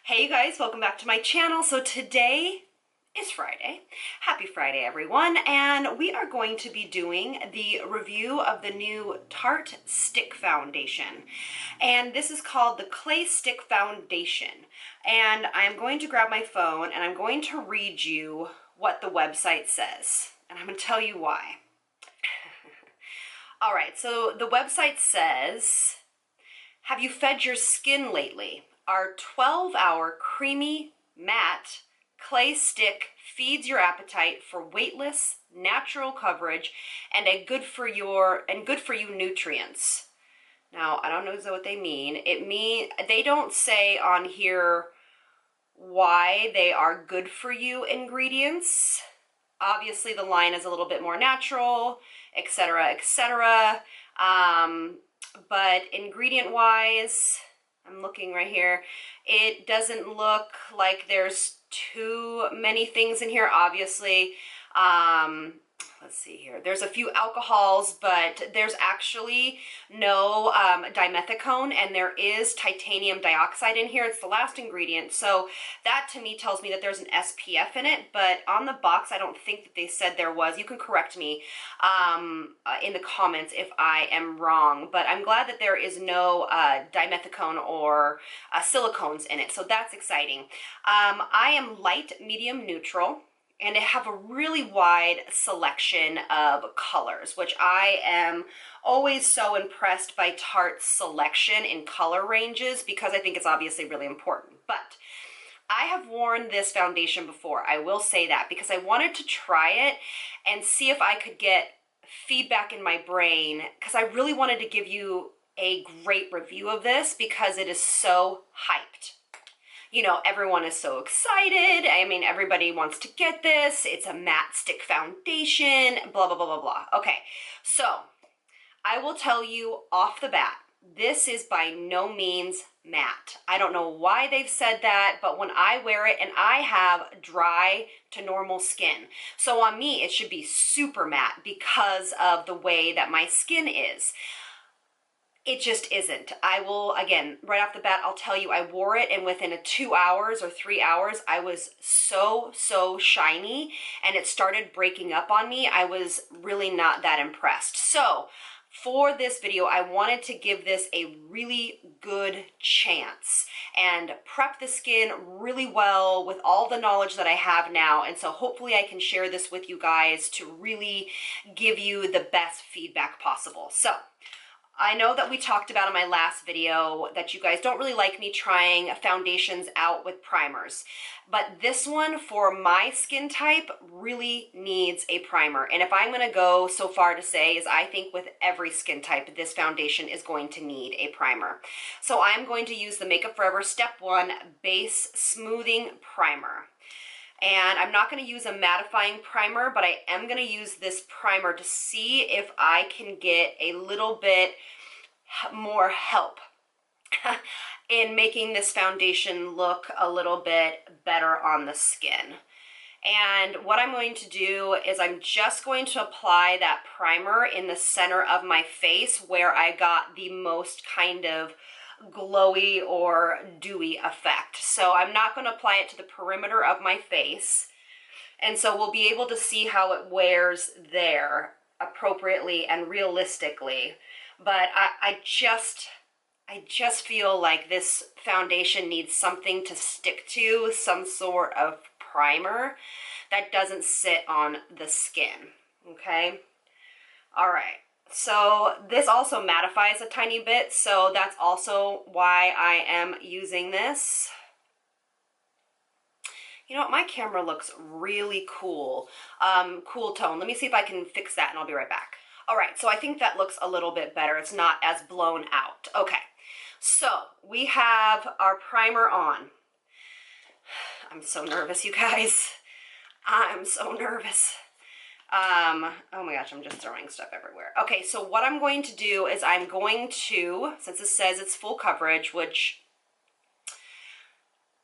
Hey you guys, welcome back to my channel. So today is Friday. Happy Friday everyone, and we are going to be doing the review of the new Tarte Stick Foundation. And this is called the Clay Stick Foundation. And I'm going to grab my phone and I'm going to read you what the website says. And I'm going to tell you why. All right, so the website says, have you fed your skin lately? Our 12-hour creamy, matte clay stick feeds your appetite for weightless, natural coverage and good for you nutrients. Now, I don't know what they mean. They don't say on here why they are good for you ingredients. Obviously, the line is a little bit more natural, etc., etc. But ingredient-wise, I'm looking right here, it doesn't look like there's too many things in here, obviously. Let's see here. There's a few alcohols, but there's actually no dimethicone, and there is titanium dioxide in here. It's the last ingredient. So that to me tells me that there's an SPF in it, but on the box, I don't think that they said there was. You can correct me in the comments if I am wrong, but I'm glad that there is no dimethicone or silicones in it. So that's exciting. I am light, medium, neutral. And they have a really wide selection of colors, which I am always so impressed by Tarte's selection in color ranges because I think it's obviously really important. But I have worn this foundation before, I will say that, because I wanted to try it and see if I could get feedback in my brain, because I really wanted to give you a great review of this because it is so hyped. You know, everyone is so excited. I mean, everybody wants to get this. It's a matte stick foundation, blah, blah, blah, blah, blah. Okay, so I will tell you off the bat, this is by no means matte. I don't know why they've said that, but when I wear it, and I have dry to normal skin, so on me, it should be super matte because of the way that my skin is. It just isn't. I will, again, right off the bat, I'll tell you, I wore it and within 2 hours or 3 hours, I was so shiny and it started breaking up on me. I was really not that impressed. So for this video, I wanted to give this a really good chance and prep the skin really well with all the knowledge that I have now. And so hopefully I can share this with you guys to really give you the best feedback possible. So I know that we talked about in my last video that you guys don't really like me trying foundations out with primers, but this one for my skin type really needs a primer. And if I'm going to go so far to say is I think with every skin type, this foundation is going to need a primer. So I'm going to use the Makeup Forever Step 1 Base Smoothing Primer. And I'm not going to use a mattifying primer, but I am going to use this primer to see if I can get a little bit more help in making this foundation look a little bit better on the skin. And what I'm going to do is I'm just going to apply that primer in the center of my face where I got the most kind of glowy or dewy effect. So I'm not going to apply it to the perimeter of my face. And so we'll be able to see how it wears there appropriately and realistically. But I just feel like this foundation needs something to stick to, some sort of primer that doesn't sit on the skin, okay? All right. So this also mattifies a tiny bit, so that's also why I am using this. You know what, my camera looks really cool, cool tone. Let me see if I can fix that and I'll be right back. All right, so I think that looks a little bit better. It's not as blown out. Okay, so we have our primer on. I'm so nervous, you guys. I'm so nervous. Oh my gosh, I'm just throwing stuff everywhere. Okay, so what I'm going to do is I'm going to, since it says it's full coverage, which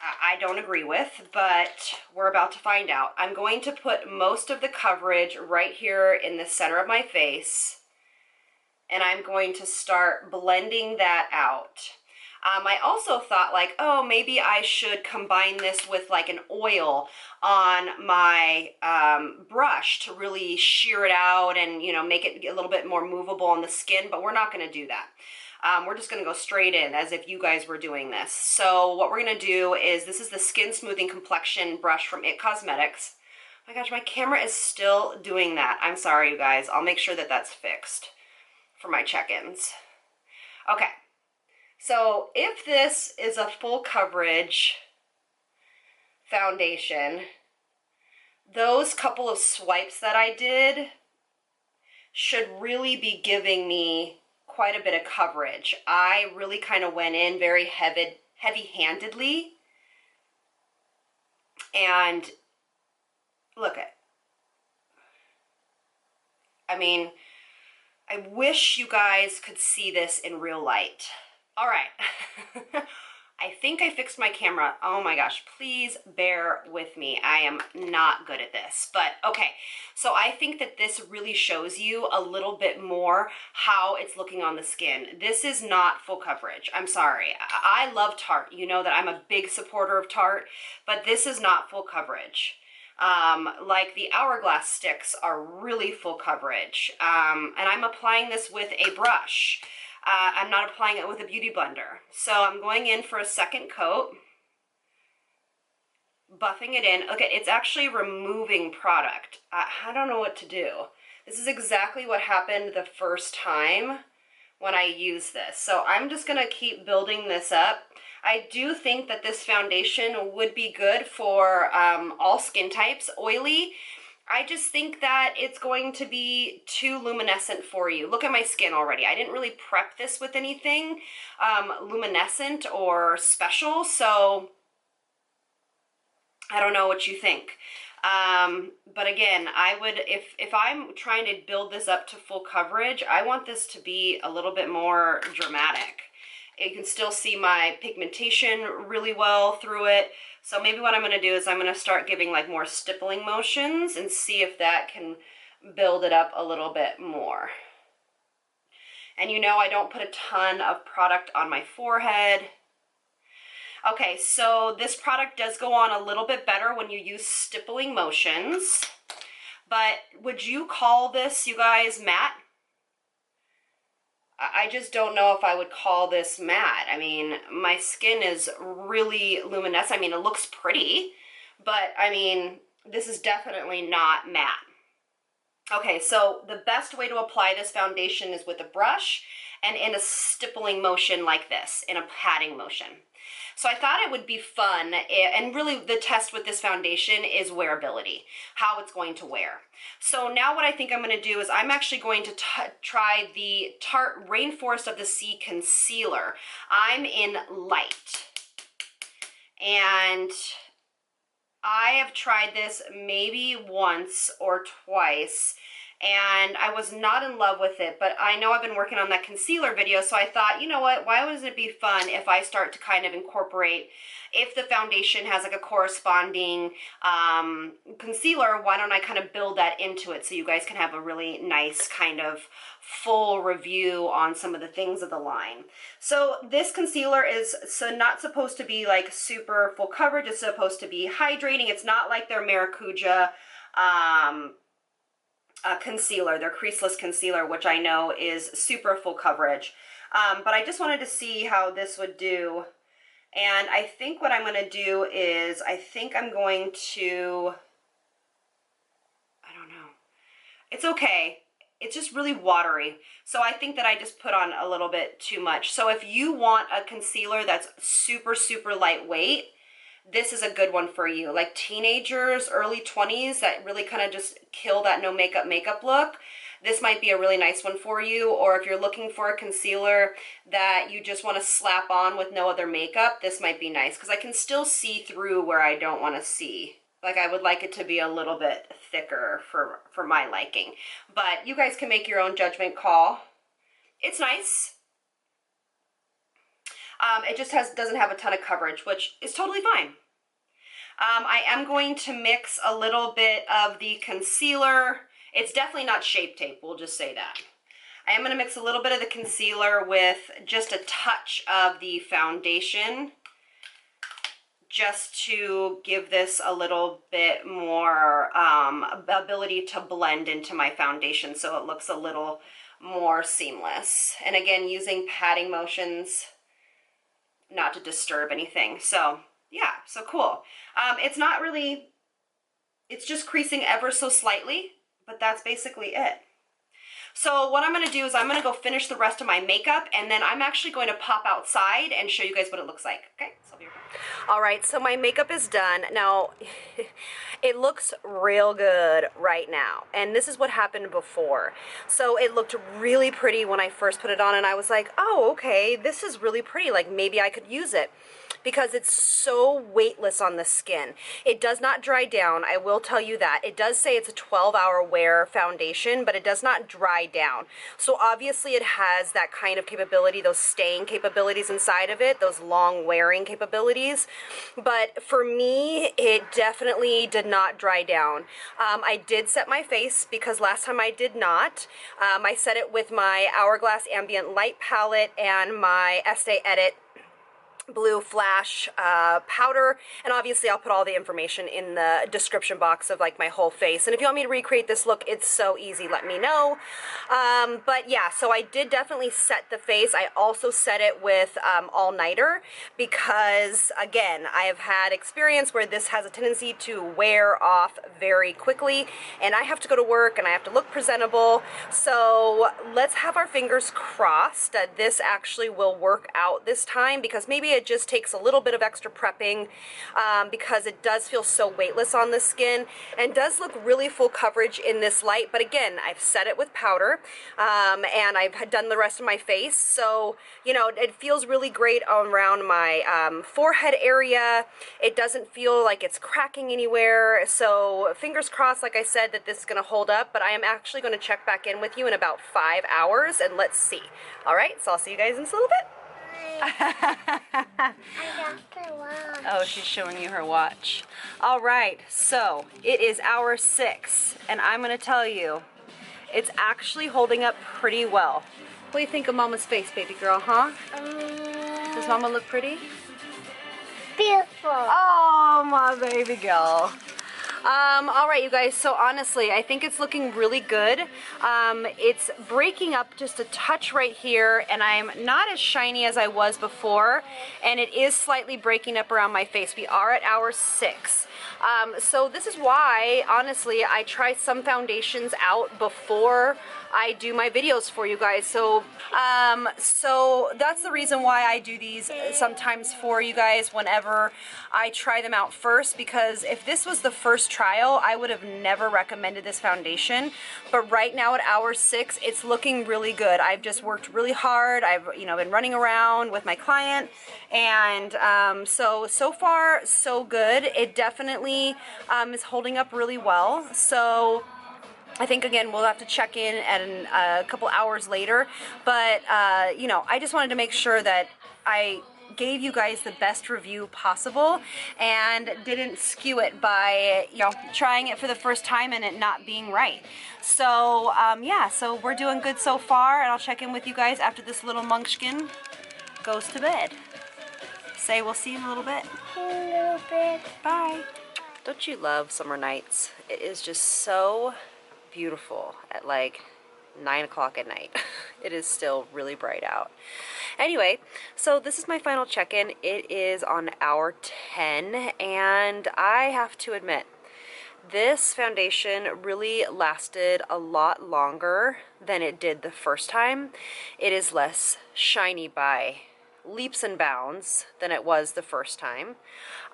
I don't agree with, but we're about to find out. I'm going to put most of the coverage right here in the center of my face, and I'm going to start blending that out. I also thought like, oh, maybe I should combine this with like an oil on my brush to really shear it out and, you know, make it a little bit more movable on the skin, but we're not going to do that. We're just going to go straight in as if you guys were doing this. So what we're going to do is, this is the Skin Smoothing Complexion brush from It Cosmetics. Oh my gosh, my camera is still doing that. I'm sorry, you guys. I'll make sure that that's fixed for my check-ins. Okay, so if this is a full coverage foundation, those couple of swipes that I did should really be giving me quite a bit of coverage. I really kind of went in very heavy-handedly, and look at, I mean, I wish you guys could see this in real light. All right. I think I fixed my camera. Oh my gosh, please bear with me. I am not good at this, but okay. So I think that this really shows you a little bit more how it's looking on the skin. This is not full coverage. I'm sorry. I love Tarte. You know that I'm a big supporter of Tarte, but this is not full coverage. Like the Hourglass sticks are really full coverage. And I'm applying this with a brush. I'm not applying it with a beauty blender. So I'm going in for a second coat, buffing it in. Okay, it's actually removing product. I don't know what to do. This is exactly what happened the first time when I used this. So I'm just gonna keep building this up. I do think that this foundation would be good for all skin types, oily. I just think that it's going to be too luminescent for you. Look at my skin already. I didn't really prep this with anything luminescent or special, so I don't know what you think. But again, I would, if I'm trying to build this up to full coverage, I want this to be a little bit more dramatic. You can still see my pigmentation really well through it. So maybe what I'm going to do is I'm going to start giving like more stippling motions and see if that can build it up a little bit more. And you know, I don't put a ton of product on my forehead. Okay, so this product does go on a little bit better when you use stippling motions. But would you call this, you guys, matte? I just don't know if I would call this matte. I mean, my skin is really luminescent. I mean, it looks pretty, but I mean, this is definitely not matte. Okay, so the best way to apply this foundation is with a brush and in a stippling motion like this, in a patting motion. So I thought it would be fun, and really the test with this foundation is wearability, how it's going to wear. So now what I think I'm going to do is I'm actually going to try the Tarte Rainforest of the Sea Concealer. I'm in light, and I have tried this maybe once or twice, and I was not in love with it, but I know I've been working on that concealer video, so I thought, you know what, why wouldn't it be fun if I start to kind of incorporate, if the foundation has like a corresponding concealer, why don't I kind of build that into it so you guys can have a really nice kind of full review on some of the things of the line. So this concealer is not supposed to be like super full coverage, it's supposed to be hydrating. It's not like their Maracuja concealer, their creaseless concealer, which I know is super full coverage. But I just wanted to see how this would do. And I think what I'm going to do is, I think I'm going to, I don't know. It's okay. It's just really watery. So I think that I just put on a little bit too much. So if you want a concealer that's super, super lightweight, this is a good one for you. Like teenagers, early 20s that really kind of just kill that no makeup look, this might be a really nice one for you. Or if you're looking for a concealer that you just want to slap on with no other makeup, this might be nice because I can still see through where I don't want to see. Like I would like it to be a little bit thicker for my liking. But you guys can make your own judgment call. It's nice. It just doesn't have a ton of coverage, which is totally fine. I am going to mix a little bit of the concealer. It's definitely not Shape Tape, we'll just say that. I am going to mix a little bit of the concealer with just a touch of the foundation, just to give this a little bit more ability to blend into my foundation so it looks a little more seamless. And again, using patting motions not to disturb anything. So yeah, so cool. It's not really, it's just creasing ever so slightly, but that's basically it. So what I'm going to do is I'm going to go finish the rest of my makeup, and then I'm actually going to pop outside and show you guys what it looks like. Okay, so I'll be right back. All right, so my makeup is done. Now, it looks real good right now, and this is what happened before. So it looked really pretty when I first put it on, and I was like, oh, okay, this is really pretty. Like, maybe I could use it, because it's so weightless on the skin. It does not dry down, I will tell you that. It does say it's a 12-hour wear foundation, but it does not dry down. So obviously it has that kind of capability, those staying capabilities inside of it, those long wearing capabilities. But for me, it definitely did not dry down. I did set my face, because last time I did not. I set it with my Hourglass Ambient Light palette and my Estee Edit blue flash powder, and obviously I'll put all the information in the description box of like my whole face. And if you want me to recreate this look, it's so easy, let me know. But yeah, so I did definitely set the face. I also set it with all-nighter, because again, I have had experience where this has a tendency to wear off very quickly, and I have to go to work and I have to look presentable. So let's have our fingers crossed that this actually will work out this time, because maybe it just takes a little bit of extra prepping, because it does feel so weightless on the skin and does look really full coverage in this light. But again, I've set it with powder, and I've done the rest of my face, so you know, it feels really great around my forehead area. It doesn't feel like it's cracking anywhere, so fingers crossed, like I said, that this is going to hold up. But I am actually going to check back in with you in about 5 hours, and let's see. All right, so I'll see you guys in just a little bit. I got the watch. Oh, she's showing you her watch. All right, so it is hour 6, and I'm going to tell you, it's actually holding up pretty well. What do you think of Mama's face, baby girl, huh? Does Mama look pretty? Beautiful. Oh, my baby girl. All right, you guys, so honestly, I think it's looking really good. It's breaking up just a touch right here, and I'm not as shiny as I was before, and it is slightly breaking up around my face. We are at hour 6. So this is why, honestly, I try some foundations out before I do my videos for you guys. So that's the reason why I do these sometimes for you guys whenever I try them out first, because if this was the first trial, I would have never recommended this foundation. But right now at hour 6, it's looking really good. I've just worked really hard. I've been running around with my client, and so far so good. It definitely is holding up really well. So I think, again, we'll have to check in at a couple hours later, but I just wanted to make sure that I gave you guys the best review possible and didn't skew it by trying it for the first time and it not being right. So yeah, so we're doing good so far, and I'll check in with you guys after this little munchkin goes to bed. Say we'll see you in a little bit. A little bit. Bye. Don't you love summer nights? It is just so beautiful at like 9 o'clock at night. It is still really bright out. Anyway, so this is my final check-in. It is on hour 10, and I have to admit, this foundation really lasted a lot longer than it did the first time. It is less shiny by leaps and bounds than it was the first time,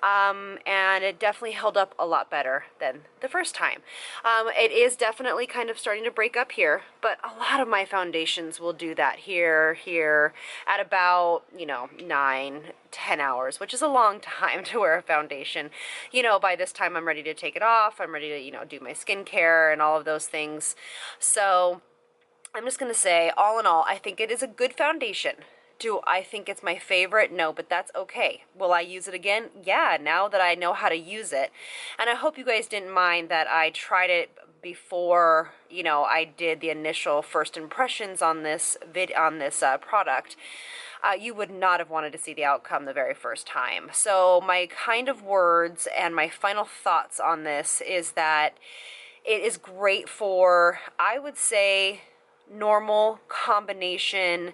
and it definitely held up a lot better than the first time. It is definitely kind of starting to break up here, but a lot of my foundations will do that here at about 9-10 hours, which is a long time to wear a foundation. By this time I'm ready to take it off, I'm ready to do my skincare and all of those things. So I'm just gonna say, all in all, I think it is a good foundation. Do I think it's my favorite? No, but that's okay. Will I use it again? Yeah, now that I know how to use it. And I hope you guys didn't mind that I tried it before, you know, I did the initial first impressions on this product, you would not have wanted to see the outcome the very first time. So my kind of words and my final thoughts on this is that it is great for, I would say, normal combination.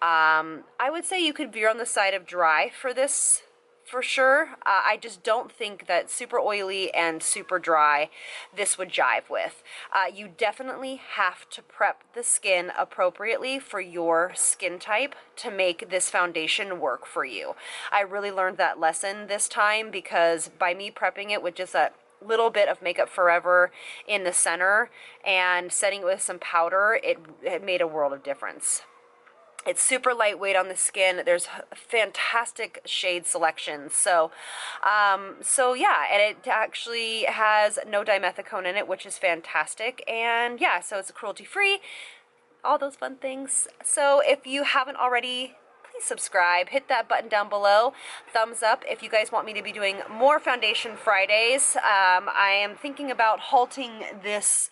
I would say you could veer on the side of dry for this, for sure. I just don't think that super oily and super dry this would jive with. You definitely have to prep the skin appropriately for your skin type to make this foundation work for you. I really learned that lesson this time, because by me prepping it with just a little bit of Makeup Forever in the center and setting it with some powder, it made a world of difference. It's super lightweight on the skin. There's fantastic shade selections. So yeah, and it actually has no dimethicone in it, which is fantastic. And yeah, so it's cruelty free, all those fun things. So if you haven't already, please subscribe, hit that button down below, thumbs up if you guys want me to be doing more Foundation Fridays. I am thinking about halting this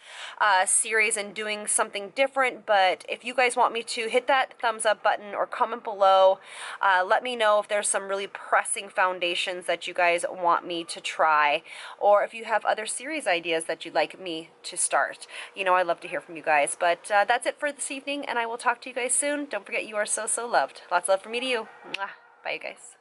series and doing something different, but if you guys want me to, hit that thumbs up button or comment below. Let me know if there's some really pressing foundations that you guys want me to try, or if you have other series ideas that you'd like me to start. You know, I love to hear from you guys. But that's it for this evening, and I will talk to you guys soon. Don't forget, you are so, so loved. Lots of love from me to you. Mwah. Bye, you guys.